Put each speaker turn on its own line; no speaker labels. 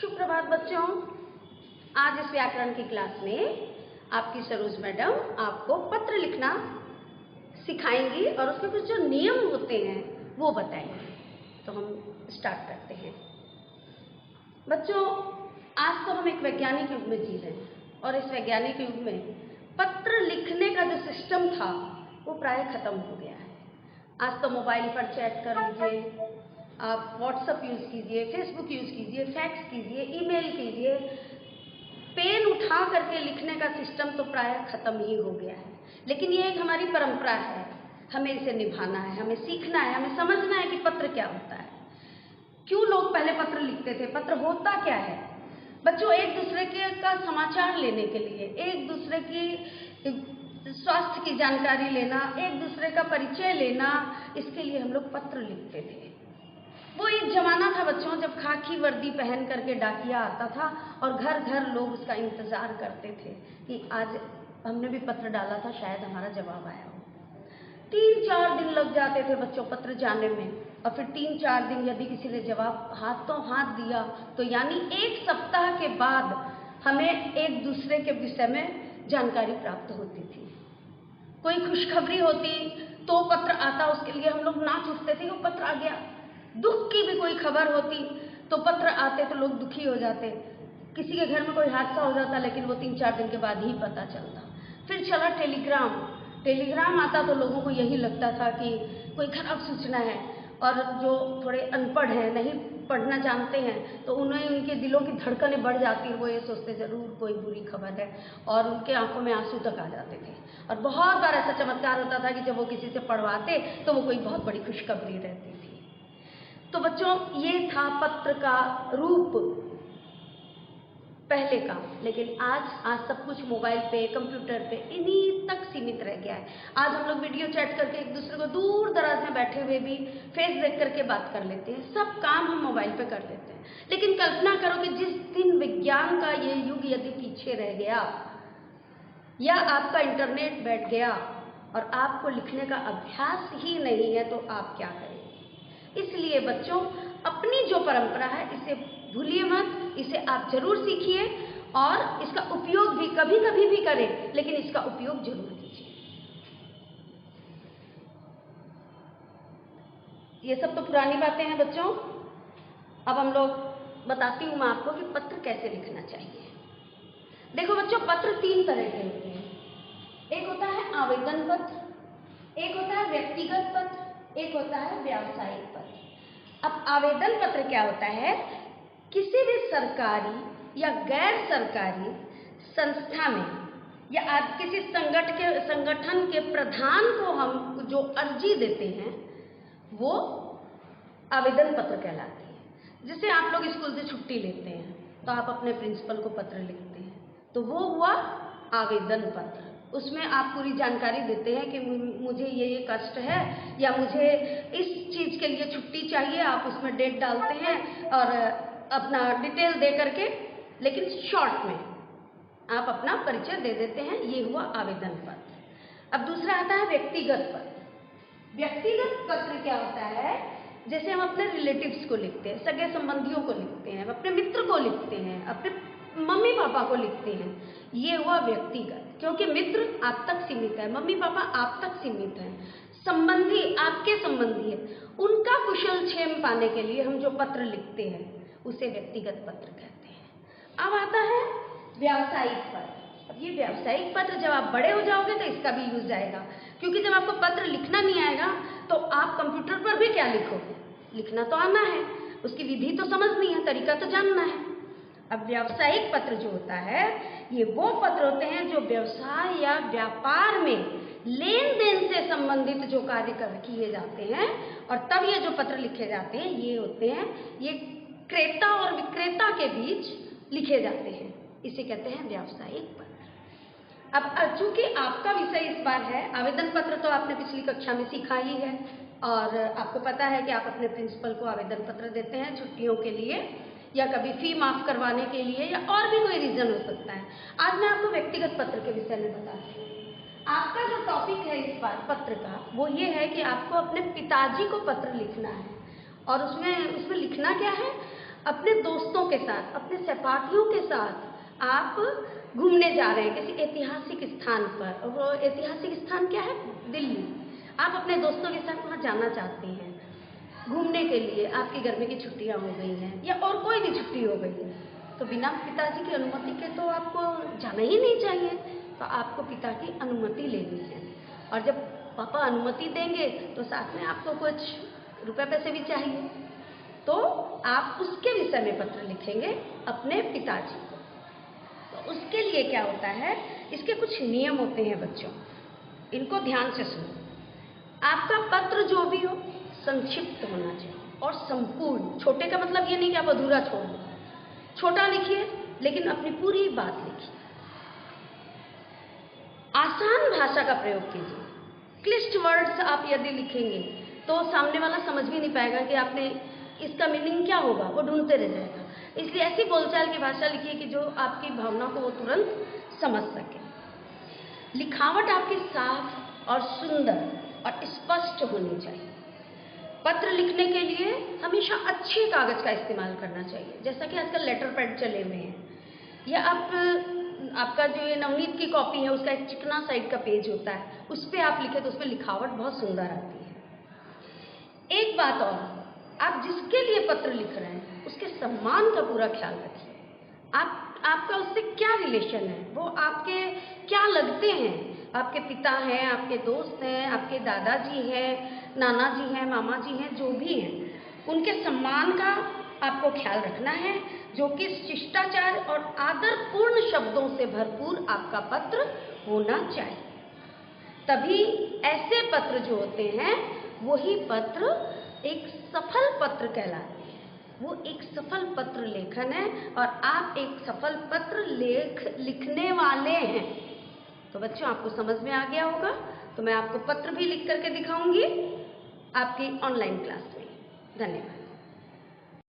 सुप्रभात बच्चों। आज इस व्याकरण की क्लास में आपकी सरोज मैडम आपको पत्र लिखना सिखाएंगी और उसके कुछ जो नियम होते हैं वो बताएंगे। तो हम स्टार्ट करते हैं। बच्चों, आज तो हम एक वैज्ञानिक युग में जी रहे हैं और इस वैज्ञानिक युग में पत्र लिखने का जो सिस्टम था वो प्राय खत्म हो गया है। आज तो मोबाइल पर चैट कर लीजिए, आप व्हाट्सएप यूज़ कीजिए, फेसबुक यूज़ कीजिए, फैक्स कीजिए, ईमेल कीजिए। पेन उठा करके लिखने का सिस्टम तो प्राय खत्म ही हो गया है। लेकिन ये एक हमारी परंपरा है, हमें इसे निभाना है, हमें सीखना है, हमें समझना है कि पत्र क्या होता है, क्यों लोग पहले पत्र लिखते थे, पत्र होता क्या है। बच्चों, एक दूसरे के का समाचार लेने के लिए, एक दूसरे की स्वास्थ्य की जानकारी लेना, एक दूसरे का परिचय लेना, इसके लिए हम लोग पत्र लिखते थे। वो एक जमाना था बच्चों जब खाकी वर्दी पहन करके डाकिया आता था और घर घर लोग उसका इंतजार करते थे कि आज हमने भी पत्र डाला था, शायद हमारा जवाब आया हो। 3-4 दिन लग जाते थे बच्चों पत्र जाने में, और फिर 3-4 दिन यदि किसी ने जवाब हाथों हाथ दिया तो यानी 1 सप्ताह के बाद हमें एक दूसरे के विषय में जानकारी प्राप्त होती थी। कोई खुशखबरी होती तो पत्र आता, उसके लिए हम लोग नाच उठते थे, वो पत्र आ गया। दुख की भी कोई खबर होती तो पत्र आते तो लोग दुखी हो जाते। किसी के घर में कोई हादसा हो जाता लेकिन वो 3-4 दिन के बाद ही पता चलता। फिर चला टेलीग्राम आता तो लोगों को यही लगता था कि कोई खराब सूचना है, और जो थोड़े अनपढ़ हैं, नहीं पढ़ना जानते हैं, तो उन्हें उनके दिलों की धड़कनें बढ़ जाती, वो ये सोचते जरूर कोई बुरी खबर है, और उनके आंखों में आंसू तक आ जाते थे। और बहुत बार ऐसा चमत्कार होता था कि जब वो किसी से पढ़वाते तो वो कोई बहुत बड़ी खुशखबरी रहती थी। तो बच्चों, ये था पत्र का रूप पहले का। लेकिन आज सब कुछ मोबाइल पे, कंप्यूटर पे, इन्हीं तक सीमित रह गया है। आज हम लोग वीडियो चैट करके एक दूसरे को दूर दराज में बैठे हुए भी फेस देख करके बात कर लेते हैं, सब काम हम मोबाइल पे कर लेते हैं। लेकिन कल्पना करो कि जिस दिन विज्ञान का ये युग यदि पीछे रह गया या आपका इंटरनेट बैठ गया और आपको लिखने का अभ्यास ही नहीं है तो आप क्या करें। इसलिए बच्चों, अपनी जो परंपरा है इसे भूलिए मत, इसे आप जरूर सीखिए और इसका उपयोग भी कभी कभी भी करें, लेकिन इसका उपयोग जरूर कीजिए। ये सब तो पुरानी बातें हैं बच्चों। अब हम लोग बताती हूँ मैं आपको कि पत्र कैसे लिखना चाहिए। देखो बच्चों, पत्र 3 तरह के होते हैं। एक होता है आवेदन पत्र, एक होता है व्यक्तिगत पत्र, एक होता है व्यावसायिक पत्र। अब आवेदन पत्र क्या होता है? किसी भी सरकारी या गैर सरकारी संस्था में या आप किसी संगठन के प्रधान को हम जो अर्जी देते हैं वो आवेदन पत्र कहलाती है। जैसे आप लोग स्कूल से छुट्टी लेते हैं तो आप अपने प्रिंसिपल को पत्र लिखते हैं, तो वो हुआ आवेदन पत्र। उसमें आप पूरी जानकारी देते हैं कि मुझे ये कष्ट है या मुझे इस चीज़ के लिए छुट्टी चाहिए। आप उसमें डेट डालते हैं और अपना डिटेल दे करके, लेकिन शॉर्ट में आप अपना परिचय दे देते हैं। ये हुआ आवेदन पत्र। अब दूसरा आता है व्यक्तिगत पत्र। व्यक्तिगत पत्र क्या होता है? जैसे हम अपने रिलेटिव्स को लिखते हैं, सगे संबंधियों को लिखते हैं, अपने मित्र को लिखते हैं, अपने मम्मी पापा को लिखते हैं। ये हुआ व्यक्तिगत, क्योंकि मित्र आप तक सीमित है, मम्मी पापा आप तक सीमित हैं, संबंधी आपके संबंधी है, उनका कुशल क्षेम पाने के लिए हम जो पत्र लिखते हैं उसे व्यक्तिगत पत्र कहते हैं। अब आता है व्यावसायिक पत्र। अब ये व्यावसायिक पत्र जब आप बड़े हो जाओगे तो इसका भी यूज आएगा, क्योंकि जब आपको पत्र लिखना नहीं आएगा तो आप कंप्यूटर पर भी क्या लिखोगे? लिखना तो आना है, उसकी विधि तो समझनी है, तरीका तो जानना है। अब व्यावसायिक पत्र जो होता है, ये वो पत्र होते हैं जो व्यवसाय या व्यापार में लेन देन से संबंधित जो कार्य किए जाते हैं, और तब ये जो पत्र लिखे जाते हैं ये होते हैं, ये क्रेता और विक्रेता के बीच लिखे जाते हैं। इसे कहते हैं व्यावसायिक पत्र। अब चूंकि आपका विषय इस बार है आवेदन पत्र, तो आपने पिछली कक्षा में सीखा ही है और आपको पता है कि आप अपने प्रिंसिपल को आवेदन पत्र देते हैं छुट्टियों के लिए या कभी फी माफ करवाने के लिए, या और भी कोई रीजन हो सकता है। आज मैं आपको व्यक्तिगत पत्र के विषय में बताती हूँ। आपका जो टॉपिक है इस बार पत्र का वो ये है कि आपको अपने पिताजी को पत्र लिखना है। और उसमें लिखना क्या है? अपने दोस्तों के साथ, अपने सहपाठियों के साथ आप घूमने जा रहे हैं किसी ऐतिहासिक स्थान पर, और वो ऐतिहासिक स्थान क्या है? दिल्ली। आप अपने दोस्तों के साथ वहाँ जाना चाहते हैं घूमने के लिए, आपकी गर्मी की छुट्टियाँ हो गई हैं या और कोई भी छुट्टी हो गई है, तो बिना पिताजी की अनुमति के तो आपको जाना ही नहीं चाहिए। तो आपको पिता की अनुमति लेनी है, और जब पापा अनुमति देंगे तो साथ में आपको कुछ रुपए पैसे भी चाहिए, तो आप उसके विषय में पत्र लिखेंगे अपने पिताजी को। तो उसके लिए क्या होता है, इसके कुछ नियम होते हैं बच्चों, इनको ध्यान से सुनो। आपका पत्र जो भी हो संक्षिप्त होना चाहिए और संपूर्ण। छोटे का मतलब ये नहीं कि आप अधूरा छोड़ दो, छोटा लिखिए लेकिन अपनी पूरी बात लिखिए। आसान भाषा का प्रयोग कीजिए। क्लिष्ट वर्ड्स आप यदि लिखेंगे तो सामने वाला समझ भी नहीं पाएगा कि आपने इसका मीनिंग क्या होगा, वो ढूंढते रह जाएगा। इसलिए ऐसी बोलचाल की भाषा लिखिए कि जो आपकी भावना को वो तुरंत समझ सके। लिखावट आपकी साफ और सुंदर और स्पष्ट होनी चाहिए। पत्र लिखने के लिए हमेशा अच्छे कागज का इस्तेमाल करना चाहिए, जैसा कि आजकल लेटर पैड चले हुए हैं, या आपका जो ये नवनीत की कॉपी है उसका एक चिकना साइड का पेज होता है, उस पर आप लिखे तो उस पर लिखावट बहुत सुंदर आती है। एक बात और, आप जिसके लिए पत्र लिख रहे हैं उसके सम्मान का पूरा ख्याल रखिए। आपका उससे क्या रिलेशन है, वो आपके क्या लगते हैं, आपके पिता हैं, आपके दोस्त हैं, आपके दादाजी हैं, नाना जी हैं, मामा जी हैं, जो भी हैं, उनके सम्मान का आपको ख्याल रखना है, जो कि शिष्टाचार और आदरपूर्ण शब्दों से भरपूर आपका पत्र होना चाहिए। तभी ऐसे पत्र जो होते हैं वही पत्र एक सफल पत्र कहलाते हैं। वो एक सफल पत्र लेखन है और आप एक सफल पत्र लिखने वाले हैं। तो बच्चों आपको समझ में आ गया होगा, तो मैं आपको पत्र भी लिख करके दिखाऊंगी आपकी ऑनलाइन क्लास में। धन्यवाद।